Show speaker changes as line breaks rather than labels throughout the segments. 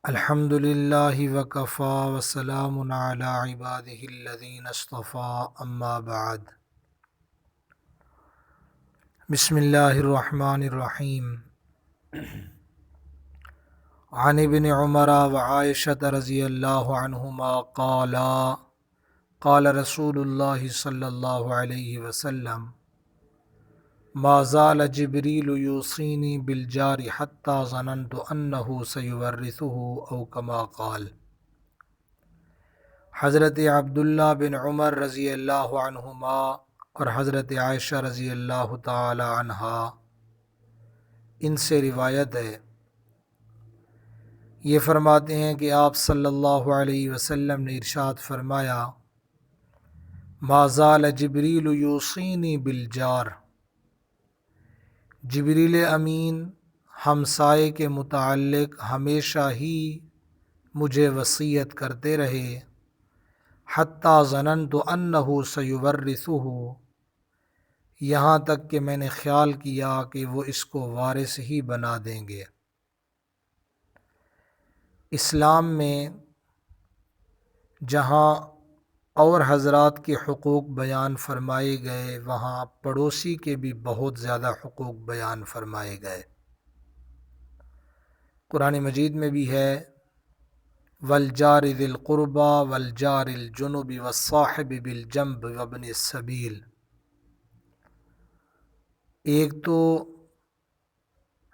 الحمد للہ وکفا وسلام علی عبادہ الذین اصطفیٰ اما بعد بسم اللہ الرحمن الرحیم عن ابن عمر وعائشة رضی اللہ عنہما قال رسول اللہ صلی اللہ علیہ وسلم ما زال جبریل یوصینی بالجار حتی ظننت انہ سیورثہ او کما قال۔ حضرت عبداللہ بن عمر رضی اللہ عنہما اور حضرت عائشہ رضی اللہ تعالی عنہا ان سے روایت ہے، یہ فرماتے ہیں کہ آپ صلی اللہ علیہ وسلم نے ارشاد فرمایا، ما زال جبریل یوصینی بالجار، جبریل امین ہمسائے کے متعلق ہمیشہ ہی مجھے وصیت کرتے رہے، حتی ظننت انہ سیورثہ، یہاں تک کہ میں نے خیال کیا کہ وہ اس کو وارث ہی بنا دیں گے۔ اسلام میں جہاں اور حضرات کے حقوق بیان فرمائے گئے، وہاں پڑوسی کے بھی بہت زیادہ حقوق بیان فرمائے گئے۔ قرآن مجید میں بھی ہے، والجار ذی القربى والجار الجنب والصاحب بالجنب وابن السبیل۔ ایک تو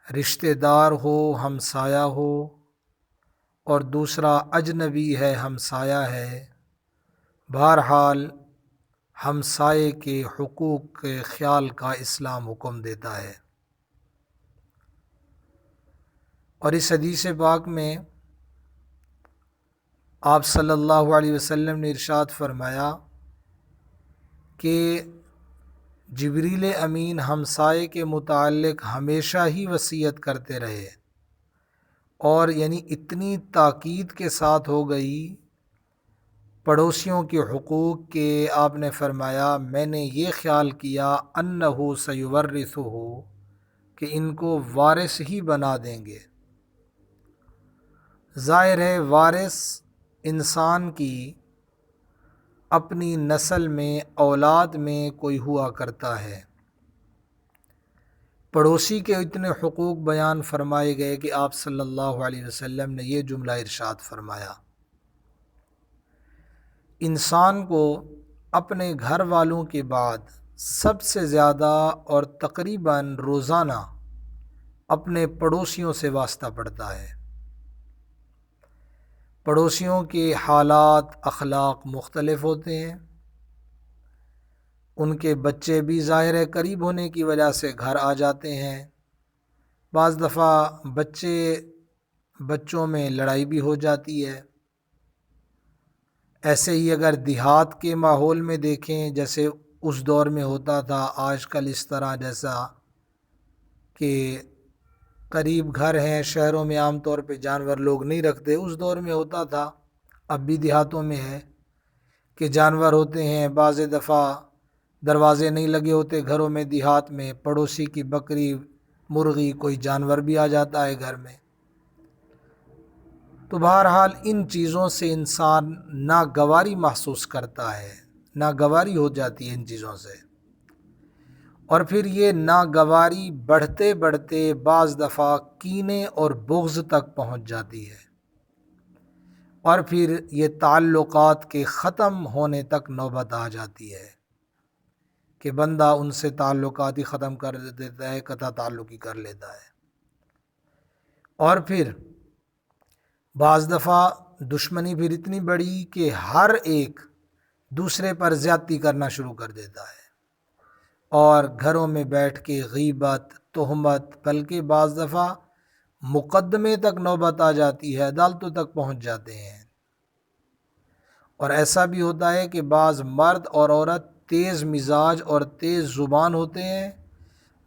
رشتہ دار ہو، ہمسایہ ہو، اور دوسرا اجنبی ہے، ہمسایہ ہے۔ بہرحال ہمسائے کے حقوق کے خیال کا اسلام حکم دیتا ہے۔ اور اس حدیث پاک میں آپ صلی اللہ علیہ وسلم نے ارشاد فرمایا کہ جبریل امین ہمسائے کے متعلق ہمیشہ ہی وصیت کرتے رہے، اور یعنی اتنی تاکید کے ساتھ ہو گئی پڑوسیوں کے حقوق کے، آپ نے فرمایا میں نے یہ خیال کیا انہ سیورثہ، کہ ان کو وارث ہی بنا دیں گے۔ ظاہر ہے وارث انسان کی اپنی نسل میں، اولاد میں کوئی ہوا کرتا ہے۔ پڑوسی کے اتنے حقوق بیان فرمائے گئے کہ آپ صلی اللہ علیہ وسلم نے یہ جملہ ارشاد فرمایا، انسان کو اپنے گھر والوں کے بعد سب سے زیادہ اور تقریباً روزانہ اپنے پڑوسیوں سے واسطہ پڑتا ہے۔ پڑوسیوں کے حالات، اخلاق مختلف ہوتے ہیں، ان کے بچے بھی ظاہر ہے قریب ہونے کی وجہ سے گھر آ جاتے ہیں، بعض دفعہ بچوں میں لڑائی بھی ہو جاتی ہے۔ ایسے ہی اگر دیہات کے ماحول میں دیکھیں، جیسے اس دور میں ہوتا تھا، آج کل اس طرح جیسا کہ قریب گھر ہیں، شہروں میں عام طور پہ جانور لوگ نہیں رکھتے، اس دور میں ہوتا تھا، اب بھی دیہاتوں میں ہے کہ جانور ہوتے ہیں، بعض دفعہ دروازے نہیں لگے ہوتے گھروں میں، دیہات میں پڑوسی کی بکری، مرغی، کوئی جانور بھی آ جاتا ہے گھر میں۔ تو بہرحال ان چیزوں سے انسان ناگواری محسوس کرتا ہے، ناگواری ہو جاتی ہے ان چیزوں سے، اور پھر یہ ناگواری بڑھتے بڑھتے بعض دفعہ کینے اور بغض تک پہنچ جاتی ہے، اور پھر یہ تعلقات کے ختم ہونے تک نوبت آ جاتی ہے کہ بندہ ان سے تعلقات ہی ختم کر دیتا ہے، قطع تعلق ہی کر لیتا ہے، اور پھر بعض دفعہ دشمنی پھر اتنی بڑی کہ ہر ایک دوسرے پر زیادتی کرنا شروع کر دیتا ہے، اور گھروں میں بیٹھ کے غیبت، تہمت، بلکہ بعض دفعہ مقدمے تک نوبت آ جاتی ہے، عدالتوں تک پہنچ جاتے ہیں۔ اور ایسا بھی ہوتا ہے کہ بعض مرد اور عورت تیز مزاج اور تیز زبان ہوتے ہیں،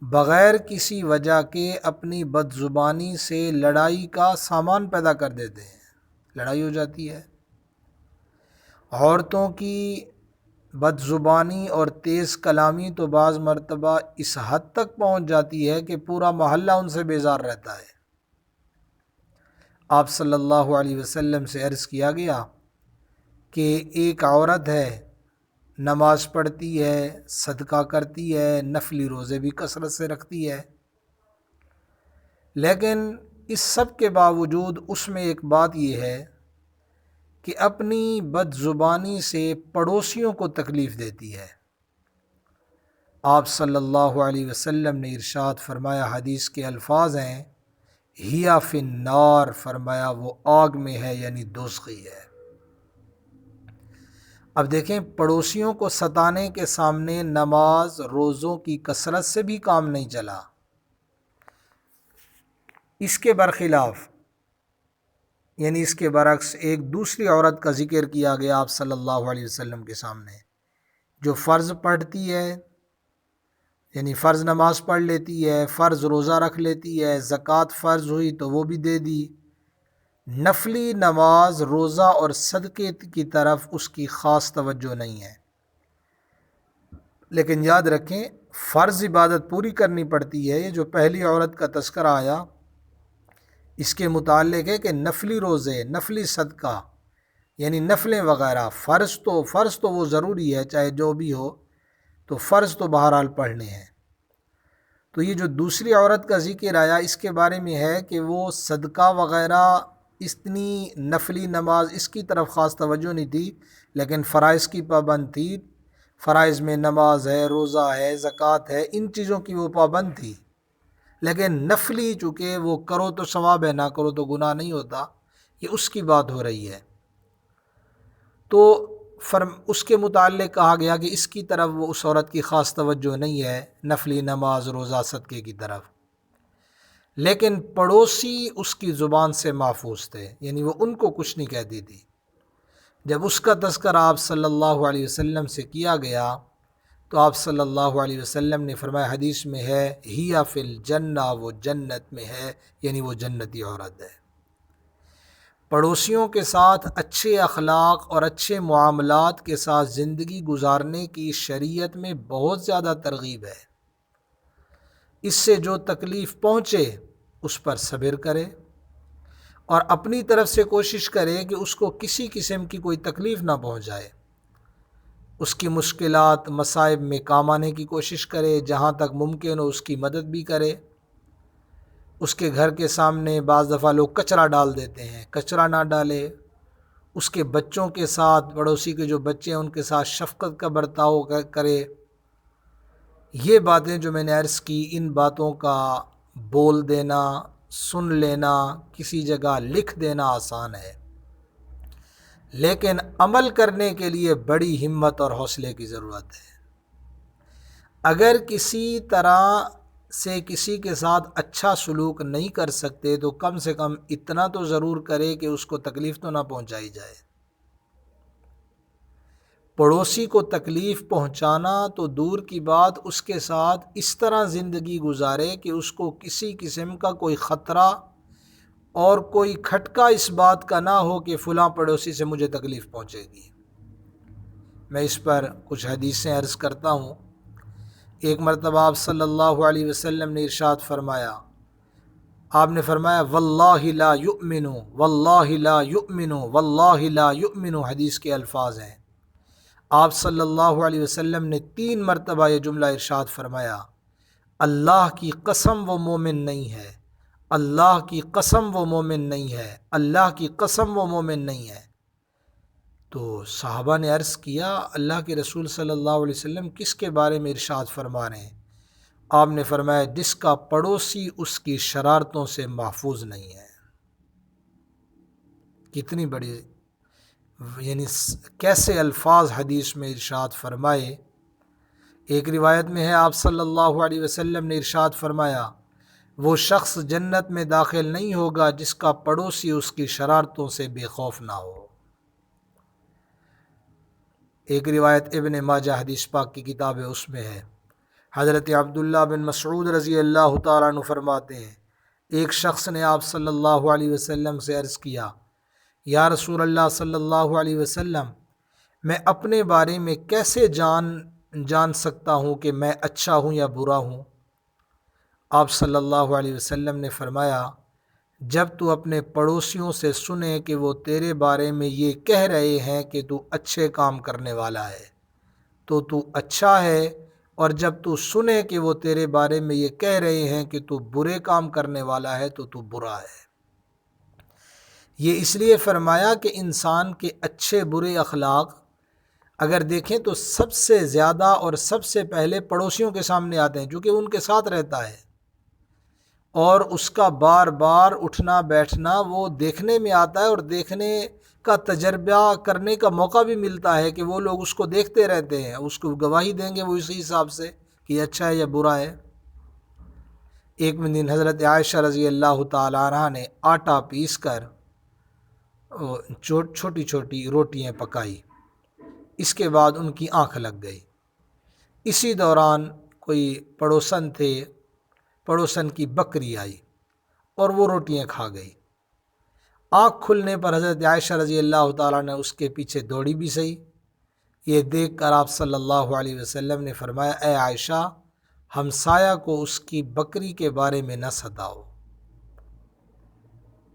بغیر کسی وجہ کے اپنی بد زبانی سے لڑائی کا سامان پیدا کر دیتے ہیں، لڑائی ہو جاتی ہے۔ عورتوں کی بد زبانی اور تیز کلامی تو بعض مرتبہ اس حد تک پہنچ جاتی ہے کہ پورا محلہ ان سے بیزار رہتا ہے۔ آپ صلی اللہ علیہ وسلم سے عرض کیا گیا کہ ایک عورت ہے، نماز پڑھتی ہے، صدقہ کرتی ہے، نفلی روزے بھی کثرت سے رکھتی ہے، لیکن اس سب کے باوجود اس میں ایک بات یہ ہے کہ اپنی بد زبانی سے پڑوسیوں کو تکلیف دیتی ہے۔ آپ صلی اللہ علیہ وسلم نے ارشاد فرمایا، حدیث کے الفاظ ہیں، ہیا فی النار، فرمایا وہ آگ میں ہے، یعنی دوزخی ہے۔ اب دیکھیں، پڑوسیوں کو ستانے کے سامنے نماز روزوں کی کثرت سے بھی کام نہیں چلا۔ اس کے برخلاف، یعنی اس کے برعکس، ایک دوسری عورت کا ذکر کیا گیا آپ صلی اللہ علیہ وسلم کے سامنے، جو فرض پڑھتی ہے، یعنی فرض نماز پڑھ لیتی ہے، فرض روزہ رکھ لیتی ہے، زکوٰۃ فرض ہوئی تو وہ بھی دے دی، نفلی نماز روزہ اور صدقے کی طرف اس کی خاص توجہ نہیں ہے۔ لیکن یاد رکھیں، فرض عبادت پوری کرنی پڑتی ہے۔ یہ جو پہلی عورت کا تذکرہ آیا، اس کے متعلق ہے کہ نفلی روزے، نفلی صدقہ، یعنی نفلیں وغیرہ، فرض تو وہ ضروری ہے، چاہے جو بھی ہو، تو فرض تو بہرحال پڑھنے ہیں۔ تو یہ جو دوسری عورت کا ذکر آیا، اس کے بارے میں ہے کہ وہ صدقہ وغیرہ، اتنی نفلی نماز، اس کی طرف خاص توجہ نہیں تھی، لیکن فرائض کی پابند تھی۔ فرائض میں نماز ہے، روزہ ہے، زکوٰۃ ہے، ان چیزوں کی وہ پابند تھی، لیکن نفلی چونکہ وہ کرو تو ثواب ہے، نہ کرو تو گناہ نہیں ہوتا، یہ اس کی بات ہو رہی ہے۔ تو اس کے متعلق کہا گیا کہ اس کی طرف وہ اس عورت کی خاص توجہ نہیں ہے، نفلی نماز روزہ صدقے کی طرف، لیکن پڑوسی اس کی زبان سے محفوظ تھے، یعنی وہ ان کو کچھ نہیں کہتی تھی۔ جب اس کا تذکرہ آپ صلی اللہ علیہ وسلم سے کیا گیا تو آپ صلی اللہ علیہ وسلم نے فرمایا، حدیث میں ہے، ہیا فی الجنہ، وہ جنت میں ہے، یعنی وہ جنتی عورت ہے۔ پڑوسیوں کے ساتھ اچھے اخلاق اور اچھے معاملات کے ساتھ زندگی گزارنے کی شریعت میں بہت زیادہ ترغیب ہے۔ اس سے جو تکلیف پہنچے اس پر صبر کرے، اور اپنی طرف سے کوشش کرے کہ اس کو کسی قسم کی کوئی تکلیف نہ پہنچائے، اس کی مشکلات مصائب میں کام آنے کی کوشش کرے، جہاں تک ممکن ہو اس کی مدد بھی کرے۔ اس کے گھر کے سامنے بعض دفعہ لوگ کچرا ڈال دیتے ہیں، کچرا نہ ڈالے، اس کے بچوں کے ساتھ، پڑوسی کے جو بچے ہیں ان کے ساتھ شفقت کا برتاؤ کرے۔ یہ باتیں جو میں نے عرض کی، ان باتوں کا بول دینا، سن لینا، کسی جگہ لکھ دینا آسان ہے، لیکن عمل کرنے کے لیے بڑی ہمت اور حوصلے کی ضرورت ہے۔ اگر کسی طرح سے کسی کے ساتھ اچھا سلوک نہیں کر سکتے تو کم سے کم اتنا تو ضرور کرے کہ اس کو تکلیف تو نہ پہنچائی جائے۔ پڑوسی کو تکلیف پہنچانا تو دور کی بات، اس کے ساتھ اس طرح زندگی گزارے کہ اس کو کسی قسم کا کوئی خطرہ اور کوئی کھٹکا اس بات کا نہ ہو کہ فلاں پڑوسی سے مجھے تکلیف پہنچے گی۔ میں اس پر کچھ حدیثیں عرض کرتا ہوں۔ ایک مرتبہ آپ صلی اللہ علیہ وسلم نے ارشاد فرمایا، آپ نے فرمایا، واللہ لا یؤمن، واللہ لا یؤمن، واللہ لا یؤمن، حدیث کے الفاظ ہیں۔ آپ صلی اللہ علیہ وسلم نے 3 مرتبہ یہ جملہ ارشاد فرمایا، اللہ کی قسم وہ مومن نہیں ہے، اللہ کی قسم وہ مومن نہیں ہے، اللہ کی قسم وہ مومن نہیں ہے۔ تو صحابہ نے عرض کیا، اللہ کے رسول صلی اللہ علیہ وسلم کس کے بارے میں ارشاد فرما رہے ہیں؟ آپ نے فرمایا، جس کا پڑوسی اس کی شرارتوں سے محفوظ نہیں ہے۔ کتنی بڑی، یعنی کیسے الفاظ حدیث میں ارشاد فرمائے۔ ایک روایت میں ہے، آپ صلی اللہ علیہ وسلم نے ارشاد فرمایا، وہ شخص جنت میں داخل نہیں ہوگا جس کا پڑوسی اس کی شرارتوں سے بے خوف نہ ہو۔ ایک روایت ابن ماجہ حدیث پاک کی کتاب ہے، اس میں ہے، حضرت عبداللہ بن مسعود رضی اللہ تعالیٰ عنہ فرماتے ہیں، ایک شخص نے آپ صلی اللہ علیہ وسلم سے عرض کیا، یا رسول اللہ صلی اللہ علیہ وسلم، میں اپنے بارے میں کیسے جان سکتا ہوں کہ میں اچھا ہوں یا برا ہوں؟ آپ صلی اللہ علیہ وسلم نے فرمایا، جب تو اپنے پڑوسیوں سے سنے کہ وہ تیرے بارے میں یہ کہہ رہے ہیں کہ تو اچھے کام کرنے والا ہے تو اچھا ہے، اور جب تو سنے کہ وہ تیرے بارے میں یہ کہہ رہے ہیں کہ تو برے کام کرنے والا ہے تو برا ہے۔ یہ اس لیے فرمایا کہ انسان کے اچھے برے اخلاق اگر دیکھیں تو سب سے زیادہ اور سب سے پہلے پڑوسیوں کے سامنے آتے ہیں، چونکہ ان کے ساتھ رہتا ہے، اور اس کا بار بار اٹھنا بیٹھنا وہ دیکھنے میں آتا ہے، اور دیکھنے کا تجربہ کرنے کا موقع بھی ملتا ہے کہ وہ لوگ اس کو دیکھتے رہتے ہیں، اس کو گواہی دیں گے وہ اسی حساب سے کہ یہ اچھا ہے یا برا ہے۔ ایک دن حضرت عائشہ رضی اللہ تعالیٰ عنہ نے آٹا پیس کر چھوٹی چھوٹی روٹیاں پکائی، اس کے بعد ان کی آنکھ لگ گئی۔ اسی دوران کوئی پڑوسن کی بکری آئی اور وہ روٹیاں کھا گئی۔ آنکھ کھلنے پر حضرت عائشہ رضی اللہ تعالیٰ نے اس کے پیچھے دوڑی بھی صحیح۔ یہ دیکھ کر آپ صلی اللہ علیہ وسلم نے فرمایا، اے عائشہ، ہمسایہ کو اس کی بکری کے بارے میں نہ ستاؤ۔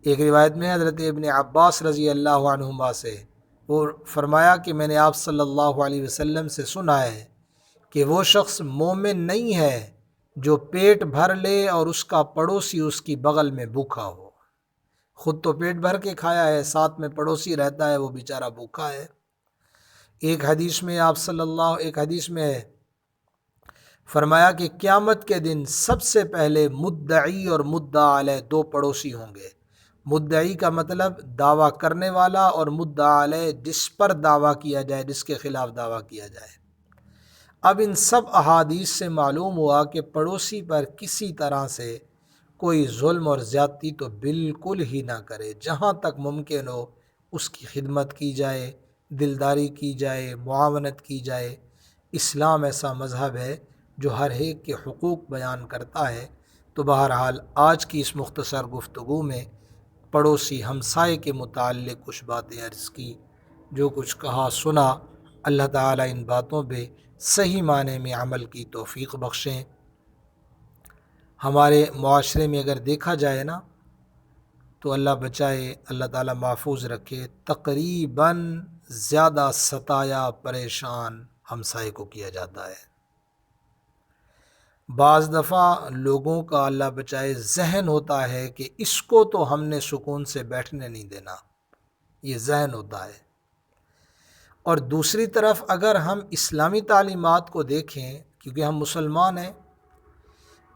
ایک روایت میں حضرت ابن عباس رضی اللہ عنہما سے وہ فرمایا کہ میں نے آپ صلی اللہ علیہ وسلم سے سنا ہے کہ وہ شخص مومن نہیں ہے جو پیٹ بھر لے اور اس کا پڑوسی اس کی بغل میں بھوکا ہو۔ خود تو پیٹ بھر کے کھایا ہے، ساتھ میں پڑوسی رہتا ہے، وہ بیچارہ بھوکا ہے۔ ایک حدیث میں ہے فرمایا کہ قیامت کے دن سب سے پہلے مدعی اور مدعا علیہ دو پڑوسی ہوں گے۔ مدعی کا مطلب دعویٰ کرنے والا، اور مدعا علیہ جس پر دعویٰ کیا جائے، جس کے خلاف دعویٰ کیا جائے۔ اب ان سب احادیث سے معلوم ہوا کہ پڑوسی پر کسی طرح سے کوئی ظلم اور زیادتی تو بالکل ہی نہ کرے، جہاں تک ممکن ہو اس کی خدمت کی جائے، دلداری کی جائے، معاونت کی جائے۔ اسلام ایسا مذہب ہے جو ہر ایک کے حقوق بیان کرتا ہے۔ تو بہرحال آج کی اس مختصر گفتگو میں پڑوسی ہمسائے کے متعلق کچھ باتیں عرض کی، جو کچھ کہا سنا، اللہ تعالیٰ ان باتوں پہ صحیح معنی میں عمل کی توفیق بخشیں۔ ہمارے معاشرے میں اگر دیکھا جائے نا تو اللہ بچائے، اللہ تعالیٰ محفوظ رکھے، تقریباً زیادہ ستایا پریشان ہمسائے کو کیا جاتا ہے۔ بعض دفعہ لوگوں کا اللہ بچائے ذہن ہوتا ہے کہ اس کو تو ہم نے سکون سے بیٹھنے نہیں دینا، یہ ذہن ہوتا ہے۔ اور دوسری طرف اگر ہم اسلامی تعلیمات کو دیکھیں، کیونکہ ہم مسلمان ہیں،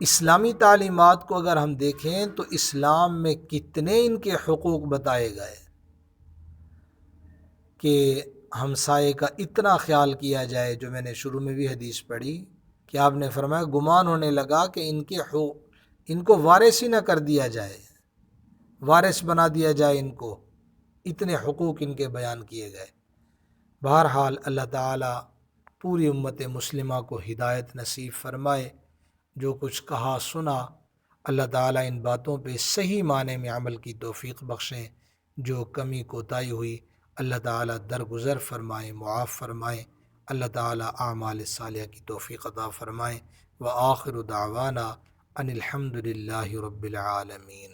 اسلامی تعلیمات کو اگر ہم دیکھیں تو اسلام میں کتنے ان کے حقوق بتائے گئے کہ ہمسائے کا اتنا خیال کیا جائے۔ جو میں نے شروع میں بھی حدیث پڑھی کہ آپ نے فرمایا گمان ہونے لگا کہ ان کو وارث ہی نہ کر دیا جائے، وارث بنا دیا جائے ان کو، اتنے حقوق ان کے بیان کیے گئے۔ بہرحال اللہ تعالیٰ پوری امت مسلمہ کو ہدایت نصیب فرمائے۔ جو کچھ کہا سنا، اللہ تعالیٰ ان باتوں پہ صحیح معنی میں عمل کی توفیق بخشیں۔ جو کمی کوتاہی ہوئی اللہ تعالیٰ درگزر فرمائے، معاف فرمائے۔ اللہ تعالیٰ اعمال صالحہ کی توفیق عطا فرمائے۔ وآخر دعوانا ان الحمد للہ رب العالمین۔